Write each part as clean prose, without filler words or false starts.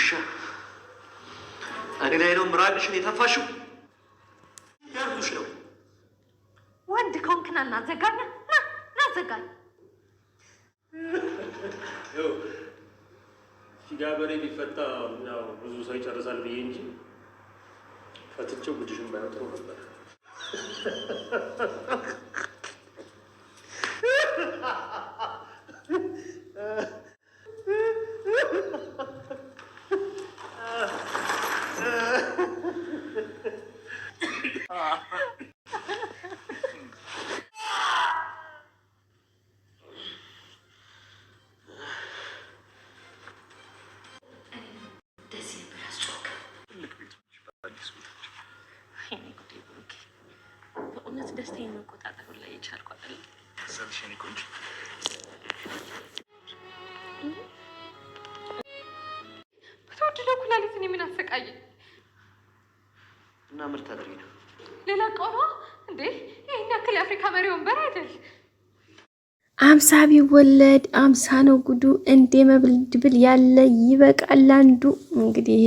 ውሻ እኔ ላይ ነው ምራቅሽን የተፋሽው ያልኩሽ ነው። ወንድ ከሆንክና እናዘጋኝ ናዘጋኝ ሲጋበሬ ቢፈታ ያው ብዙ ሰው ይጨርሳል ብዬ እንጂ ፈትቼው ጉድሽን ባይወጣው ነበር። ደስታዬን መቆጣጠር ላይ የቻልኩ አይደል? ሰልሽኝ ቆንጆ በተወደደው ኩላሊት እኔ ምን አሰቃየ እና ምርት አድርጊ ነው ሌላ ቀኗ እንዴ ይሄን ያክል የአፍሪካ መሪ ወንበር አይደል? 50 ቢወለድ 50 ነው ጉዱ። እንደ መብል ድብል ያለ ይበቃል አንዱ። እንግዲህ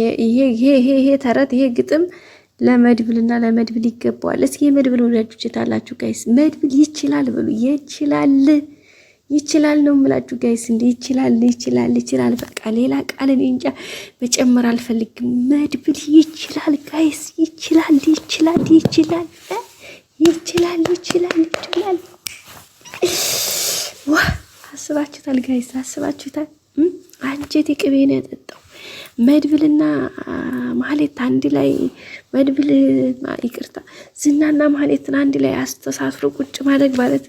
ይሄ ተረት ይሄ ግጥም ለመድብልና ለመድብል ይገባዋል። እስኪ የመድብል ወዳጆች ታላችሁ ጋይስ መድብል ይችላል ብሉ። ይችላል ነው የምላችሁ ጋይስ። እንዴ ይችላል። በቃ ሌላ ቃል እንጃ መጨመር አልፈልግም። መድብል ይችላል ጋይስ። ይችላል። ዋ አስባችሁታል ጋይስ? አስባችሁታል? አንጀቴ ቅቤ ነው ያጠጣው። መድብልና ማህሌት አንድ ላይ መድብል ይቅርታ ዝናና ማህሌትን አንድ ላይ አስተሳስሮ ቁጭ ማድረግ ማለት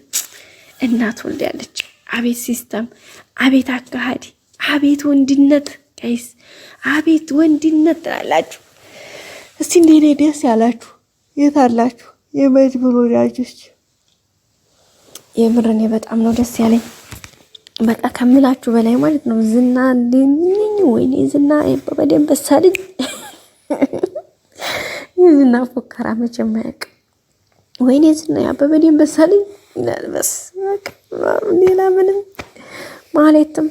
እናት ወልዳለች። አቤት ሲስተም፣ አቤት አካሃዲ፣ አቤት ወንድነት ጋይስ፣ አቤት ወንድነት ትላላችሁ። እስቲ እንደኔ ደስ ያላችሁ የት አላችሁ የመድብል ወዳጆች? የምርኔ በጣም ነው ደስ ያለኝ። በቃ ከምላችሁ በላይ ማለት ነው። ዝና እንደኝ ወይኔ ዝና በደንብ በሳልኝ። የዝና ፎከራ መቼም አያውቅም። ወይኔ ዝና በደንብ በሳልኝ ይላል። በስ በቃ ሌላ ምንም። ማህሌትም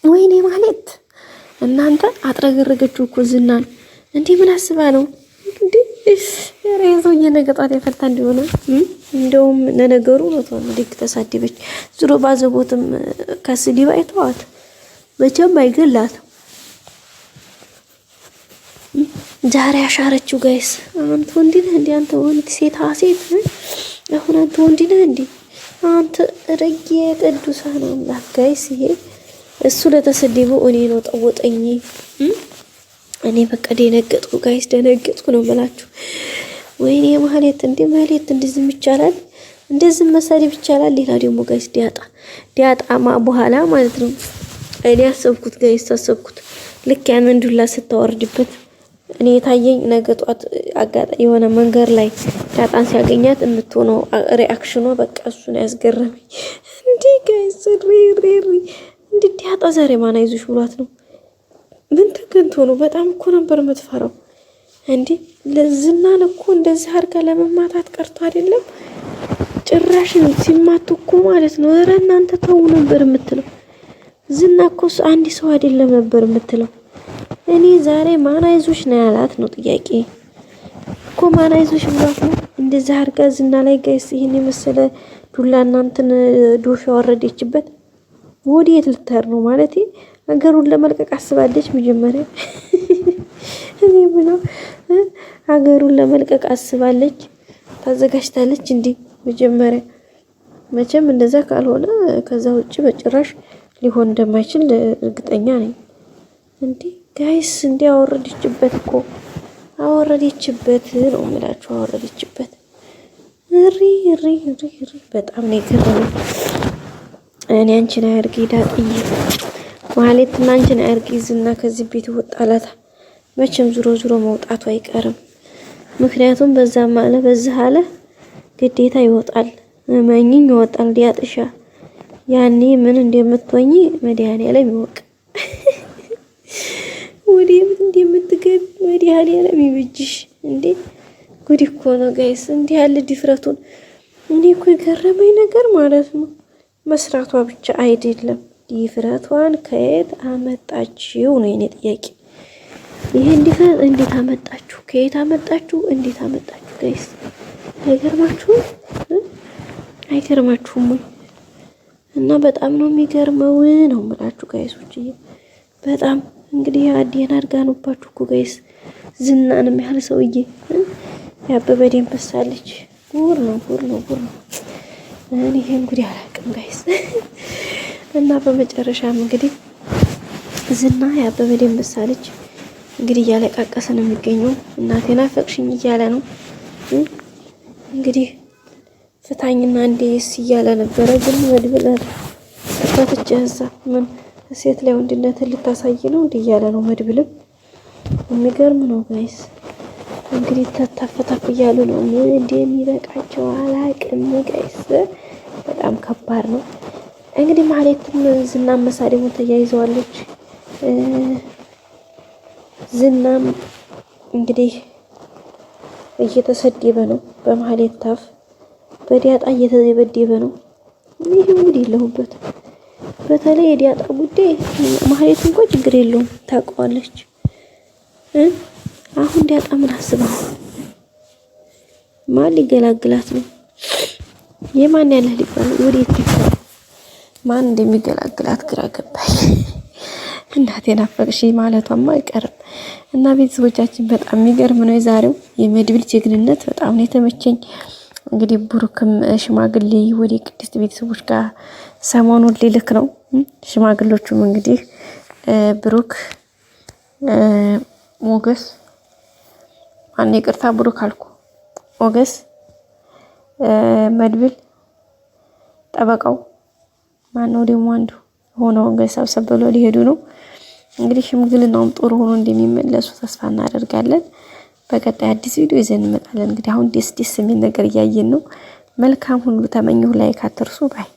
ወይኔ ማህሌት እናንተ አጥረገረገችው እኮ ዝናን። እንዴ ምን አስባ ነው እንዴ? የሬዞ የነገጣት የፈታ እንደሆነ እንደውም ለነገሩ ነው ልክ ተሳደበች። ዝሮ ባዘቦትም ከስዲባ አይተዋት መቼም አይገላት። ዛሬ አሻረችው ጋይስ። አንተ ወንድ ነህ እንዴ? አንተ ወንድ ሴት አሁን አንተ ወንድ ነህ እንዴ? አንተ ረጌ ቅዱሳን አምላክ ጋይስ። ይሄ እሱ ለተሰደበው እኔ ነው ጠወጠኝ። እኔ በቃ ደነገጥኩ ጋይስ፣ ደነገጥኩ ነው የምላችሁ። ወይኔ ማህሌት እንደዚህ ይቻላል? እንደዚህ መሳደብ ይቻላል? ሌላ ደግሞ ጋይስ ዲያጣማ በኋላ ማለት ነው እኔ አሰብኩት ጋይስ፣ አሰብኩት ልክ ያንን ዱላ ስታወርድበት እኔ የታየኝ ነገ ጧት አጋጣሚ የሆነ መንገር ላይ ዳጣን ሲያገኛት የምትሆነው ሪአክሽኗ በቃ እሱን ያስገረመኝ። እንዴ ጋይስ ሪሪ እንዴ ዳጣ ዛሬ ማን አይዞሽ ብሏት ነው? ምን ተገንቶ ነው? በጣም እኮ ነበር የምትፈራው። እንዴ ለዝናን እኮ እንደዚህ አድርጋ ለመማታት ቀርቶ አይደለም ጭራሽ ሲማቱ እኮ ማለት ነው። ኧረ እናንተ ተው ነበር የምትለው። ዝና እኮ አንድ ሰው አይደለም ነበር የምትለው። እኔ ዛሬ ማን አይዞሽ ነው ያላት ነው ጥያቄ እኮ። ማን አይዞሽ ብሏት ነው እንደዚህ አድርጋ ዝና ላይ ጋይስ ይሄን የመሰለ ዱላ እናንተን ዶፍ ያወረደችበት። ወዴት ልትሄድ ነው ማለት ሀገሩን ለመልቀቅ አስባለች መጀመሪያ። እኔ ብሎ ሀገሩን ለመልቀቅ አስባለች ታዘጋጅታለች እንዴ መጀመሪያ። መቼም እንደዛ ካልሆነ ከዛ ውጪ በጭራሽ ሊሆን እንደማይችል እርግጠኛ ነኝ። እንዴ ጋይስ እንዴ አወረደችበት እኮ አወረደችበት ነው የምላችሁ፣ አወረደችበት። እሪ በጣም ነው የገረመኝ። እኔ አንቺን አያርጊ ዳጥዬ ማለት እና አንቺን አያርጊ ዝና ከዚህ ቤት ወጣላት። መቼም ዙሮ መውጣቱ አይቀርም። ምክንያቱም በዛም አለ በዚህ አለ ግዴታ ይወጣል። ማንኝ ይወጣል። ዲያጥሻ ያኔ ምን እንደምትወኝ መድኃኒዓለም ይወቅ። ወዴት እንደምትገቢ መድኃኒዓለም ይብጅሽ። እንዴ ጉድ እኮ ነው ጋይስ። እንዴ ያለ ድፍረቱን እኔ እኮ የገረመኝ ነገር ማለት ነው መስራቷ ብቻ አይደለም፣ ድፍረቷን ከየት አመጣችው ነው የኔ ጥያቄ። ይሄ እንዴት አመጣችሁ? ከየት አመጣችሁ? እንዴት አመጣችሁ? ጋይስ አይገርማችሁም? አይገርማችሁም? እና በጣም ነው የሚገርመው ነው የምላችሁ ጋይሶች። በጣም እንግዲህ አዲያን አድጋኑባችሁ እኮ ጋይስ። ዝናንም ያህል ሰውዬ ያበበ ደንበሳ ልጅ ጉር ነው። እኔ ይሄን ጉድ አላውቅም ጋይስ። እና በመጨረሻም እንግዲህ ዝና ያበበ ደንበሳ ልጅ እንግዲህ እያለቃቀሰ ነው የሚገኘው። እናቴን አፈቅሽኝ እያለ ነው እንግዲህ ፍታኝና እንዴስ እያለ ነበረ። ግን መድብል ፈትቼ እዛ ምን ሴት ላይ ወንድነትን ልታሳይ ነው እንዲህ እያለ ነው መድብልም። የሚገርም ነው ጋይስ። እንግዲህ ተታፈታፍ እያሉ ነው። ምን እንደሚበቃቸው አላቅም ጋይስ። በጣም ከባድ ነው። እንግዲህ ማህሌትም ዝናም መሳደቡን ተያይዘዋለች። ዝናም እንግዲህ እየተሰደበ ነው በማህሌት ታፍ፣ በዲያጣ እየተደበደበ ነው። ይህ እንግዲህ የለሁበት። በተለይ የዲያጣ ጉዳይ ማህሌት እንኳን ችግር የለውም ታውቀዋለች። አሁን ዲያጣ ምን አስባ ማን ሊገላግላት ነው? የማን ያለ ሊባል ወዴት ይባል? ማን እንደሚገላግላት ግራ ገባኝ። እናቴን አፈቅሽኝ ማለቷማ አይቀርም። እና ቤተሰቦቻችን በጣም የሚገርም ነው የዛሬው የመድብል ጀግንነት። በጣም ነው የተመቸኝ። እንግዲህ ብሩክም ሽማግሌ ወደ ቅድስት ቤተሰቦች ጋር ሰሞኑን ሊልክ ነው። ሽማግሎቹም እንግዲህ ብሩክ፣ ሞገስ ማን ይቅርታ ብሩክ አልኩ፣ ሞገስ፣ መድብል፣ ጠበቃው ማነው ደግሞ አንዱ ሆነው እንግዲህ ሰብሰብ ብለው ሊሄዱ ነው። እንግዲህ ሽምግልናውም ጥሩ ሆኖ እንደሚመለሱ ተስፋ እናደርጋለን። በቀጣይ አዲስ ቪዲዮ ይዘን እንመጣለን። እንግዲህ አሁን ደስ የሚል ነገር እያየን ነው። መልካም ሁሉ ተመኘሁ። ላይክ አትርሱ ባይ